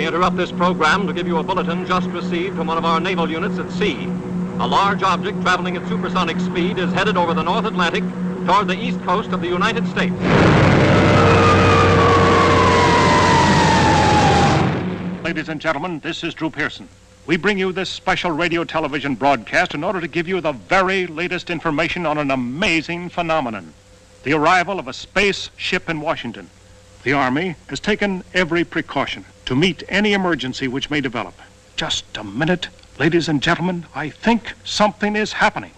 We interrupt this program to give you a bulletin just received from one of our naval units at sea. A large object traveling at supersonic speed is headed over the North Atlantic toward the east coast of the United States. Ladies and gentlemen, this is Drew Pearson. We bring you this special radio television broadcast in order to give you the very latest information on an amazing phenomenon, the arrival of a space ship in Washington. The Army has taken every precaution to meet any emergency which may develop. Just a minute, ladies and gentlemen, I think something is happening.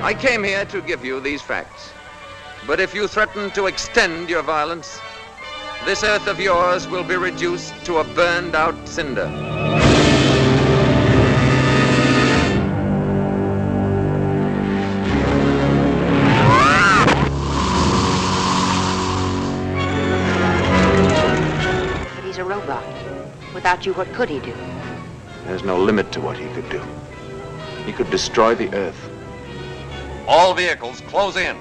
I came here to give you these facts. But if you threaten to extend your violence, this earth of yours will be reduced to a burned out cinder. But he's a robot. Without you, what could he do? There's no limit to what he could do. He could destroy the earth. All vehicles, close in.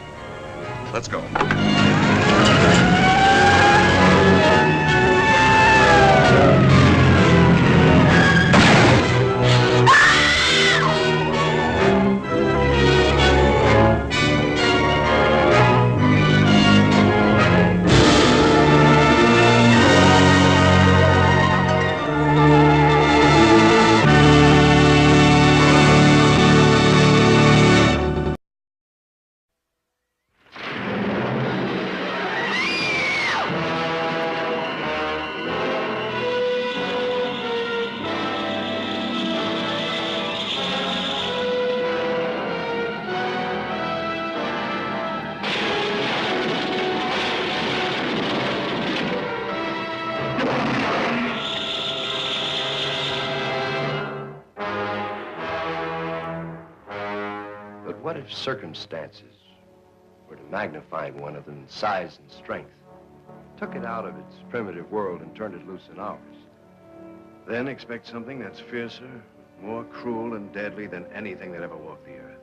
Let's go. What if circumstances were to magnify one of them in size and strength, took it out of its primitive world and turned it loose in ours? Then expect something that's fiercer, more cruel and deadly than anything that ever walked the earth.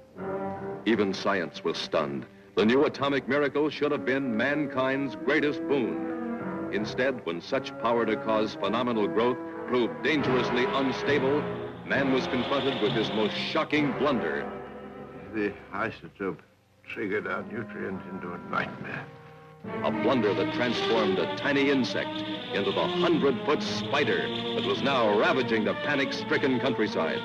Even science was stunned. The new atomic miracle should have been mankind's greatest boon. Instead, when such power to cause phenomenal growth proved dangerously unstable, man was confronted with his most shocking blunder. The isotope triggered our nutrient into a nightmare. A blunder that transformed a tiny insect into the 100-foot spider that was now ravaging the panic-stricken countryside.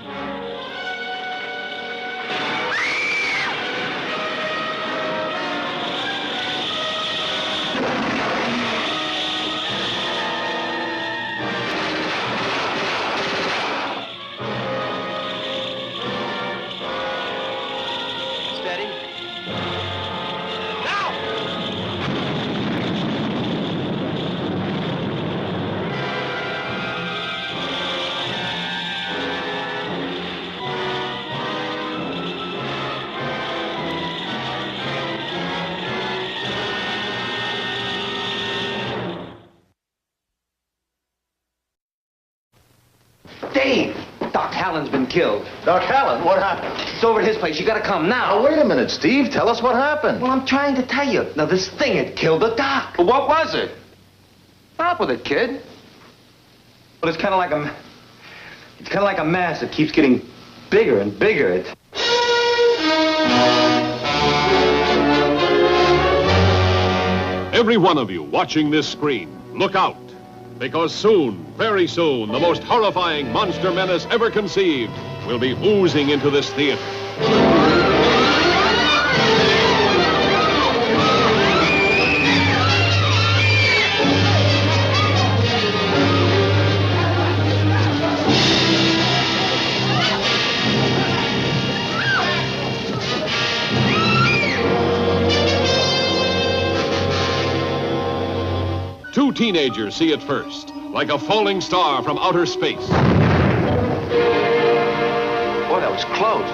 Dave! Doc Hallen's been killed. Doc Hallen, what happened? It's over at his place. You gotta come now. Oh, wait a minute, Steve. Tell us what happened. Well, I'm trying to tell you. Now, this thing had killed the doc. Well, what was it? Stop with it, kid. Well, it's kind of like a mass that keeps getting bigger and bigger. Every one of you watching this screen, look out. Because soon, very soon, the most horrifying monster menace ever conceived will be oozing into this theater. Two teenagers see it first, like a falling star from outer space. Boy, that was close.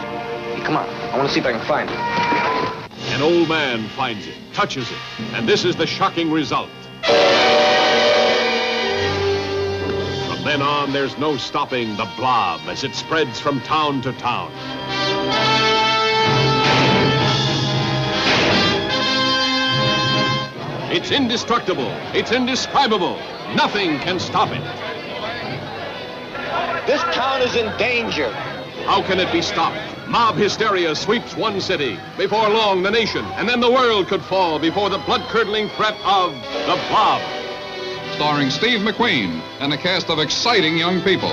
Hey, come on. I want to see if I can find it. An old man finds it, touches it, and this is the shocking result. From then on, there's no stopping the blob as it spreads from town to town. It's indestructible. It's indescribable. Nothing can stop it. This town is in danger. How can it be stopped? Mob hysteria sweeps one city. Before long, the nation, and then the world could fall before the blood-curdling threat of the Blob. Starring Steve McQueen and a cast of exciting young people.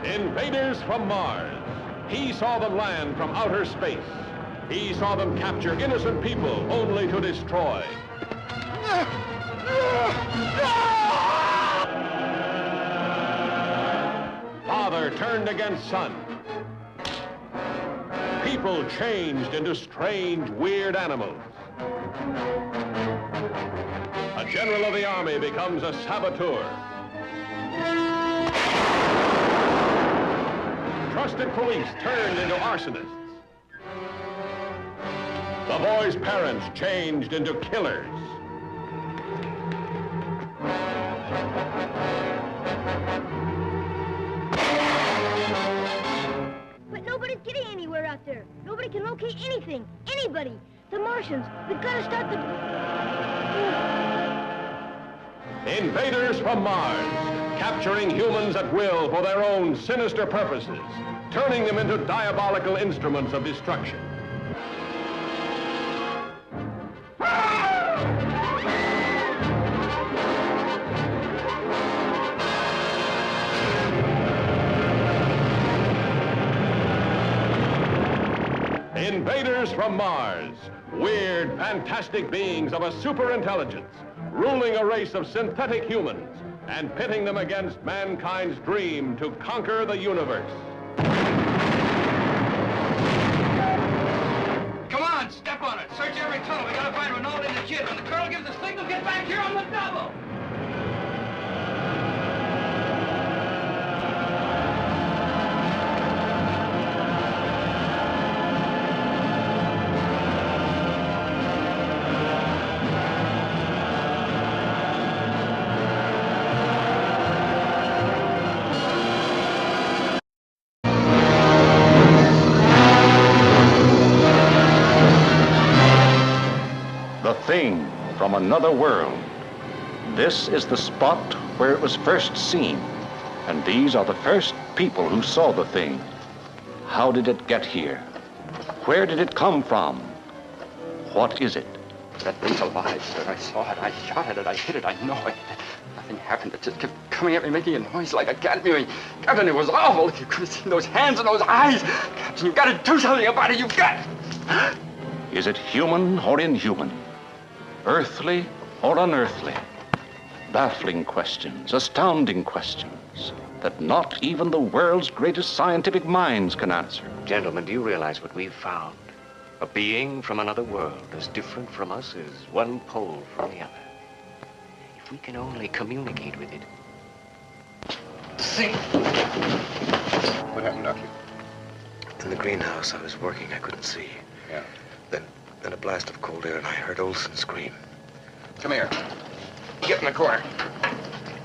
Invaders from Mars. He saw them land from outer space. He saw them capture innocent people only to destroy. Father turned against son. People changed into strange, weird animals. A general of the army becomes a saboteur. Trusted police turned into arsonists. The boy's parents changed into killers. But nobody's getting anywhere out there. Nobody can locate anything, anybody. The Martians, we've got to start the... Invaders from Mars, capturing humans at will for their own sinister purposes, turning them into diabolical instruments of destruction. Invaders from Mars, weird, fantastic beings of a superintelligence, ruling a race of synthetic humans and pitting them against mankind's dream to conquer the universe. Come on, step on it. Search every tunnel. We gotta find Ronaldo and the kid. When the colonel gives the signal, get back here on the double. Thing from another world. This is the spot where it was first seen, and these are the first people who saw the thing. How did it get here? Where did it come from? What is it? That thing's alive, sir. I saw it. I shot at it. I hit it. I know it. Nothing happened. It just kept coming at me, making a noise like a cat mewing. Captain, it was awful. You could have seen those hands and those eyes. Captain, you've got to do something about it. You've got... Is it human or inhuman? Earthly or unearthly? Baffling questions, astounding questions that not even the world's greatest scientific minds can answer. Gentlemen, do you realize what we've found? A being from another world, as different from us as one pole from the other. If we can only communicate with it. See? What happened, Doctor? In the greenhouse, I was working. I couldn't see. Yeah. Then a blast of cold air, and I heard Olson scream. Come here. Get in the corner.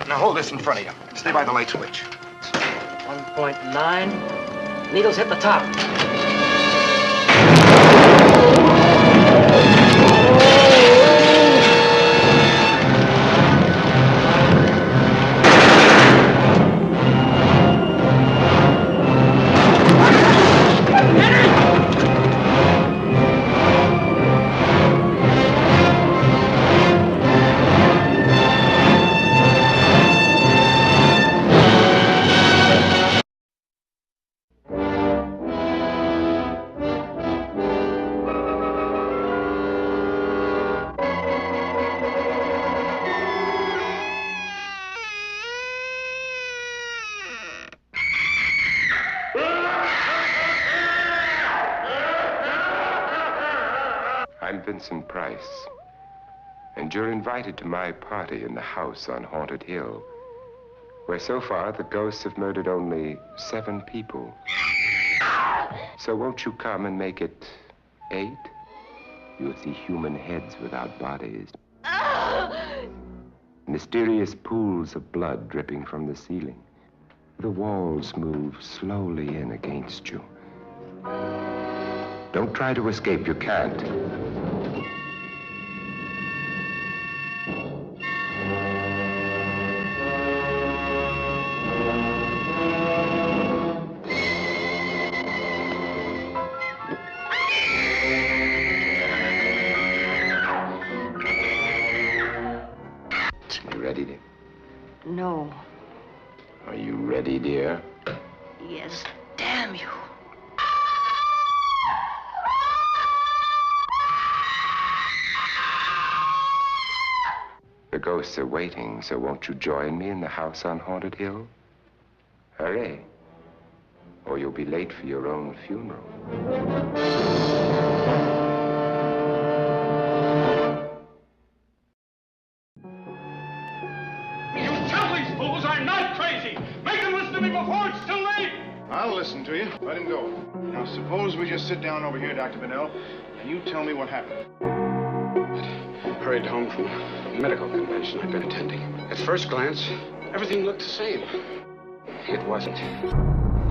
Now hold this in front of you. Stay by the light switch. 1.9. Needles hit the top. Vincent Price, and you're invited to my party in the house on Haunted Hill, where so far the ghosts have murdered only 7 people. So won't you come and make it 8? You'll see human heads without bodies. Mysterious pools of blood dripping from the ceiling. The walls move slowly in against you. Don't try to escape, you can't. You ready, dear? No. Are you ready, dear? Yes, damn you. The ghosts are waiting, so won't you join me in the house on Haunted Hill? Hurry, or you'll be late for your own funeral. I'll listen to you. Let him go. Now, suppose we just sit down over here, Dr. Bennell, and you tell me what happened. I hurried home from a medical convention I'd been attending. At first glance, everything looked the same. It wasn't.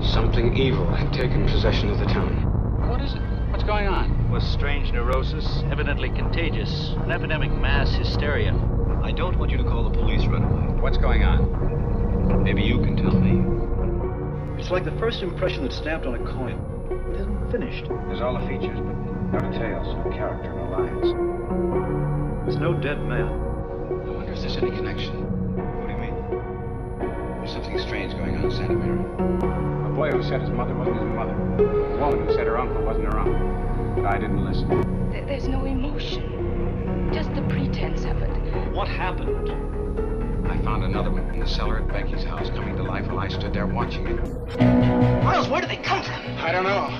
Something evil had taken possession of the town. What is it? What's going on? Was strange neurosis, evidently contagious, an epidemic mass hysteria. I don't want you to call the police right away. What's going on? Maybe you can tell me. It's like the first impression that's stamped on a coin. It isn't finished. There's all the features, but no details, no character, no lines. There's no dead man. I wonder if there's any connection. What do you mean? There's something strange going on in Santa Mira. A boy who said his mother wasn't his mother. A woman who said her uncle wasn't her uncle. But I didn't listen. There's no emotion. Just the pretense of it. What happened? I found another one in the cellar at Becky's house, coming to life while I stood there watching it. Miles, where do they come from? I don't know.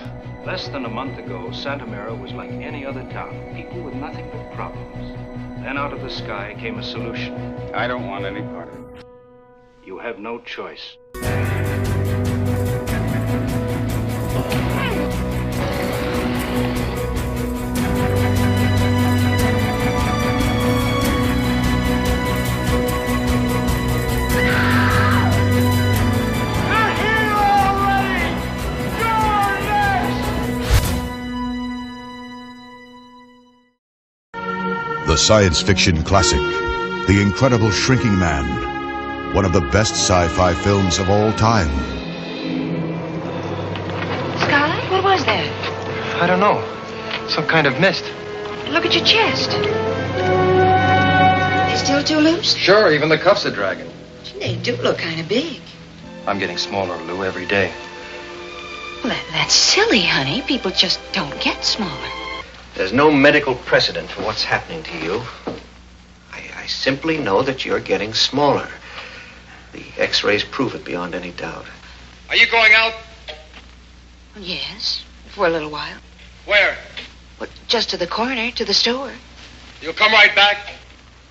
Less than a month ago, Santa Mira was like any other town. People with nothing but problems. Then out of the sky came a solution. I don't want any part of it. You have no choice. The science fiction classic, The Incredible Shrinking Man, one of the best sci-fi films of all time. Scarlet, what was that? I don't know. Some kind of mist. Look at your chest. They still too loose? Sure, even the cuffs are dragging. Gee, they do look kind of big. I'm getting smaller, Lou, every day. Well, that's silly, honey. People just don't get smaller. There's no medical precedent for what's happening to you. I simply know that you're getting smaller. The x-rays prove it beyond any doubt. Are you going out? Yes, for a little while. Where? Well, just to the corner, to the store. You'll come right back?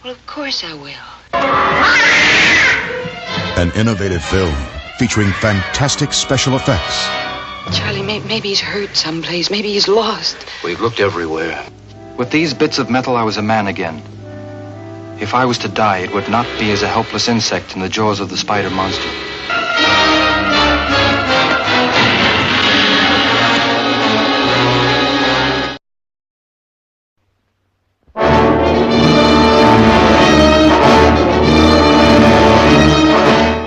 Well, of course I will. An innovative film featuring fantastic special effects. Charlie, maybe he's hurt someplace. Maybe he's lost. We've looked everywhere. With these bits of metal, I was a man again. If I was to die, it would not be as a helpless insect in the jaws of the spider monster.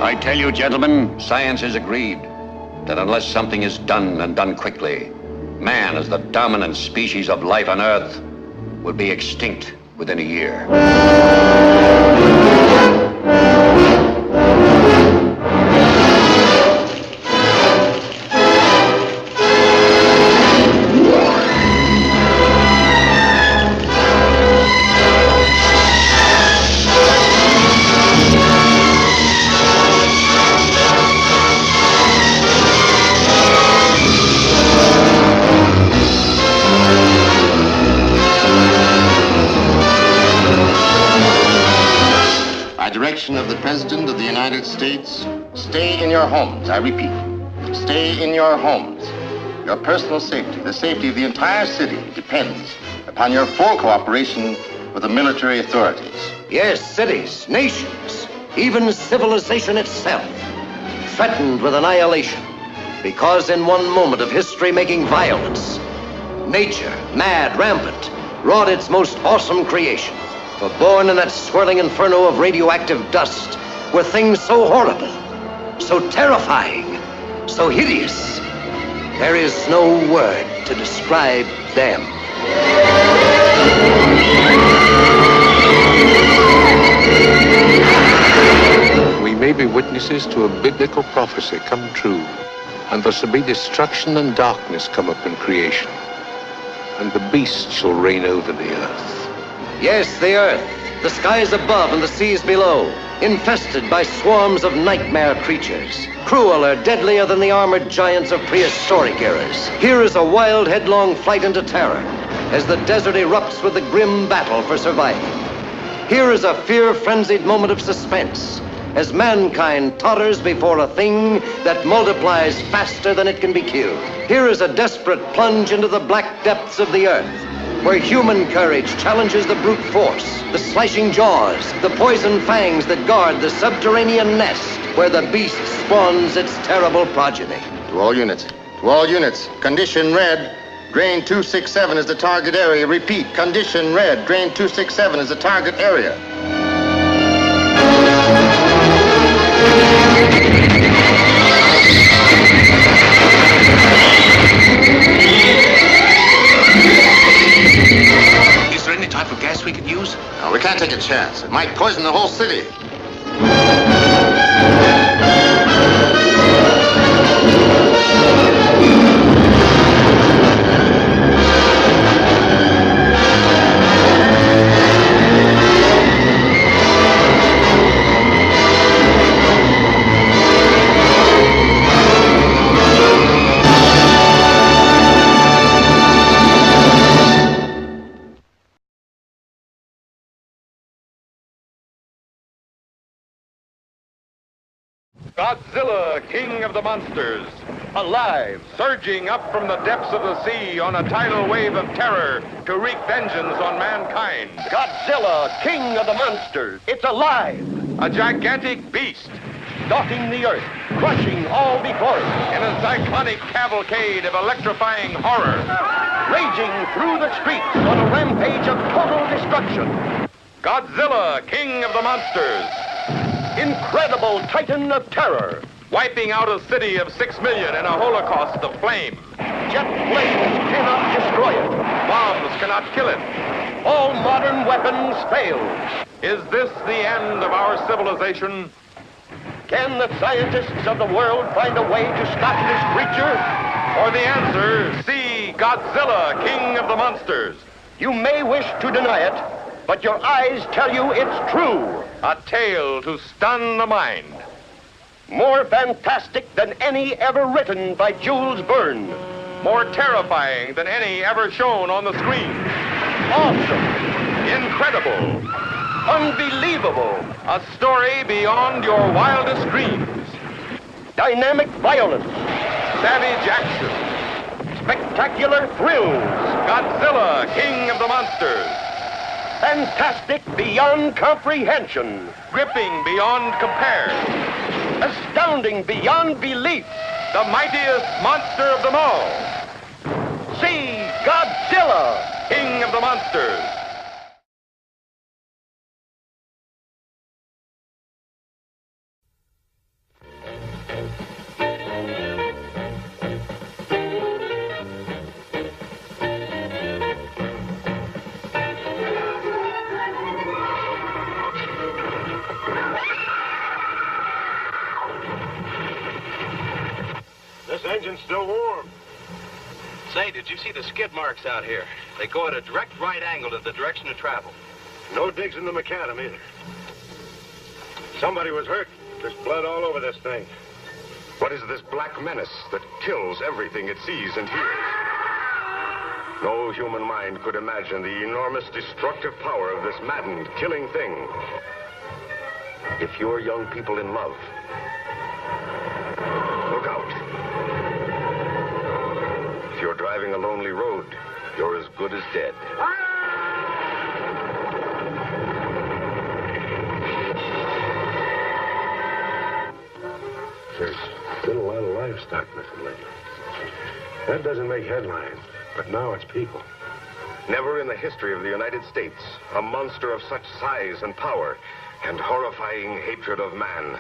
I tell you, gentlemen, science has agreed that unless something is done and done quickly, man, as the dominant species of life on Earth, will be extinct within a year. direction of the President of the United States, stay in your homes. I repeat, stay in your homes. Your personal safety, the safety of the entire city, depends upon your full cooperation with the military authorities. Yes, cities, nations, even civilization itself, threatened with annihilation, because in one moment of history-making violence, nature, mad, rampant, wrought its most awesome creation. For born in that swirling inferno of radioactive dust were things so horrible, so terrifying, so hideous. There is no word to describe them. We may be witnesses to a biblical prophecy come true, and there shall be destruction and darkness come up in creation, and the beast shall reign over the earth. Yes, the earth, the skies above and the seas below, infested by swarms of nightmare creatures, crueler, deadlier than the armored giants of prehistoric eras. Here is a wild, headlong flight into terror as the desert erupts with the grim battle for survival. Here is a fear-frenzied moment of suspense as mankind totters before a thing that multiplies faster than it can be killed. Here is a desperate plunge into the black depths of the earth, where human courage challenges the brute force, the slashing jaws, the poison fangs that guard the subterranean nest where the beast spawns its terrible progeny. To all units, condition red, grain 267 is the target area. Repeat, condition red, grain 267 is the target area. Is there any type of gas we could use? No, we can't take a chance. It might poison the whole city. Godzilla, king of the monsters, alive, surging up from the depths of the sea on a tidal wave of terror to wreak vengeance on mankind. Godzilla, king of the monsters. It's alive. A gigantic beast, Stalking the earth, crushing all before it. in a cyclonic cavalcade of electrifying horror. Raging through the streets on a rampage of total destruction. Godzilla, king of the monsters, Incredible titan of terror. wiping out a city of 6 million in a holocaust of flame. Jet flames cannot destroy it. Bombs cannot kill it. All modern weapons fail. Is this the end of our civilization? Can the scientists of the world find a way to stop this creature? For the answer, see Godzilla, king of the monsters. You may wish to deny it, but your eyes tell you it's true. A tale to stun the mind. More fantastic than any ever written by Jules Verne. More terrifying than any ever shown on the screen. Awesome. Incredible. Unbelievable. A story beyond your wildest dreams. Dynamic violence. Savage action. Spectacular thrills. Godzilla, king of the monsters. Fantastic beyond comprehension. Gripping beyond compare. Astounding beyond belief. The mightiest monster of them all. See Godzilla, king of the monsters. This engine's still warm. Say, did you see the skid marks out here? They go at a direct right angle to the direction of travel. No digs in the macadam either. Somebody was hurt. There's blood all over this thing. What is this black menace that kills everything it sees and hears? No human mind could imagine the enormous destructive power of this maddened, killing thing. If you're young people in love, look out. If you're driving a lonely road, you're as good as dead. There's been a lot of livestock missing lately. That doesn't make headlines, but now it's people. Never in the history of the United States, a monster of such size and power and horrifying hatred of man.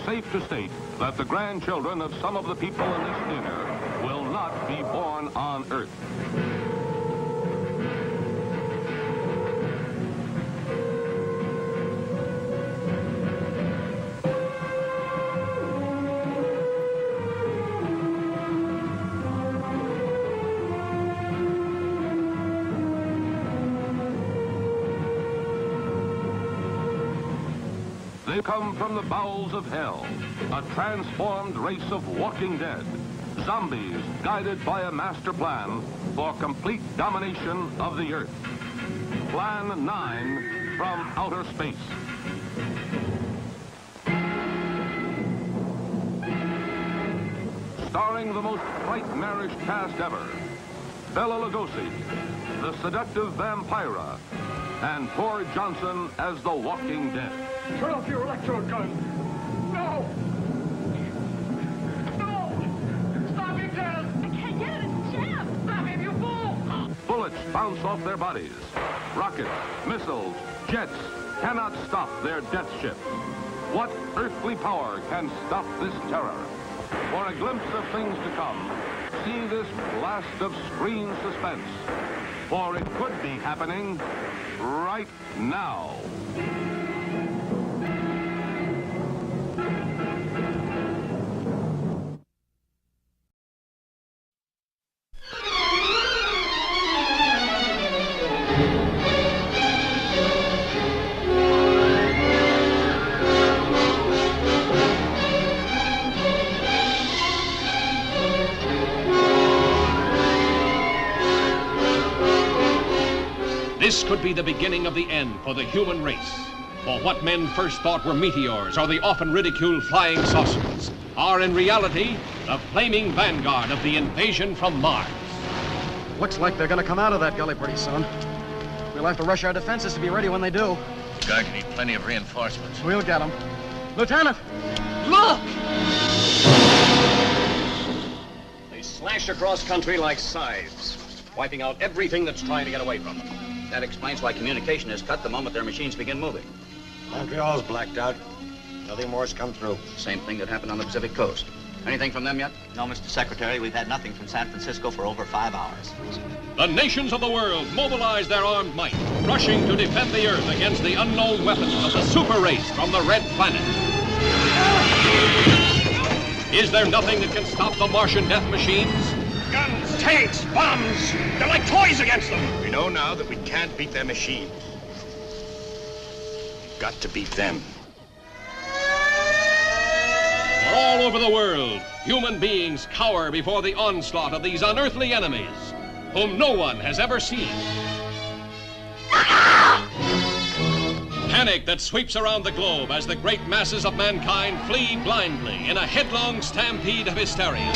Safe to state that the grandchildren of some of the people in this dinner will not be born on Earth. They come from the bowels of hell, a transformed race of walking dead, zombies guided by a master plan for complete domination of the Earth. Plan 9 from outer space. Starring the most nightmarish cast ever, Bela Lugosi, the seductive Vampira, and Ford Johnson as the Walking Dead. Turn off your electrode gun. No! No! Stop him, Dad! I can't get it. It's jammed. Stop him, you fool! Bullets bounce off their bodies. Rockets, missiles, jets cannot stop their death ship. What earthly power can stop this terror? For a glimpse of things to come, see this blast of screen suspense. For it could be happening right now. This could be the beginning of the end for the human race. For what men first thought were meteors or the often ridiculed flying saucers are in reality the flaming vanguard of the invasion from Mars. Looks like they're gonna come out of that gully pretty soon. We'll have to rush our defenses to be ready when they do. We're going to need plenty of reinforcements. We'll get them. Lieutenant! Look! They slash across country like scythes, wiping out everything that's trying to get away from them. That explains why communication is cut the moment their machines begin moving. Montreal's blacked out. Nothing more's come through. Same thing that happened on the Pacific coast. Anything from them yet? No, Mr. Secretary. We've had nothing from San Francisco for over 5 hours. The nations of the world mobilize their armed might, rushing to defend the Earth against the unknown weapons of the super race from the Red Planet. Is there nothing that can stop the Martian death machines? Guns, tanks, bombs. They're like toys against them. We know now that we can't beat their machines. We've got to beat them. All over the world, human beings cower before the onslaught of these unearthly enemies, whom no one has ever seen. Panic that sweeps around the globe as the great masses of mankind flee blindly in a headlong stampede of hysteria.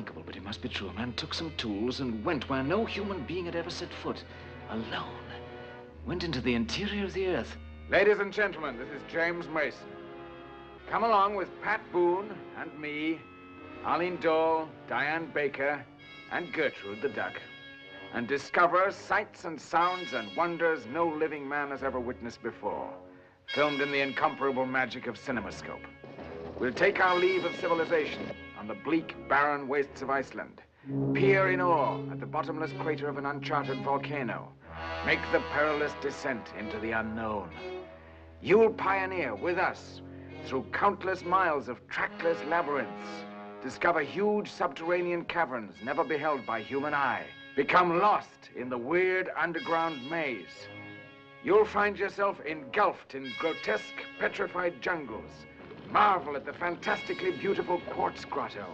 unthinkable, but it must be true. A man took some tools and went where no human being had ever set foot. Alone. Went into the interior of the earth. Ladies and gentlemen, this is James Mason. Come along with Pat Boone and me, Arlene Dahl, Diane Baker, and Gertrude the Duck, and discover sights and sounds and wonders no living man has ever witnessed before, filmed in the incomparable magic of CinemaScope. We'll take our leave of civilization on the bleak, barren wastes of Iceland, peer in awe at the bottomless crater of an uncharted volcano, make the perilous descent into the unknown. You'll pioneer with us through countless miles of trackless labyrinths, discover huge subterranean caverns never beheld by human eye, become lost in the weird underground maze. You'll find yourself engulfed in grotesque, petrified jungles, marvel at the fantastically beautiful quartz grotto,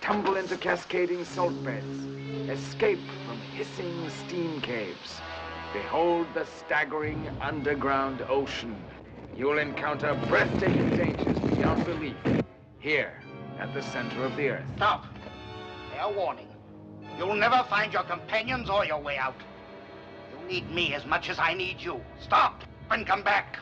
tumble into cascading salt beds, escape from hissing steam caves, behold the staggering underground ocean. You'll encounter breathtaking dangers beyond belief, here at the center of the earth. Stop. Fair warning. You'll never find your companions or your way out. You need me as much as I need you. Stop and come back.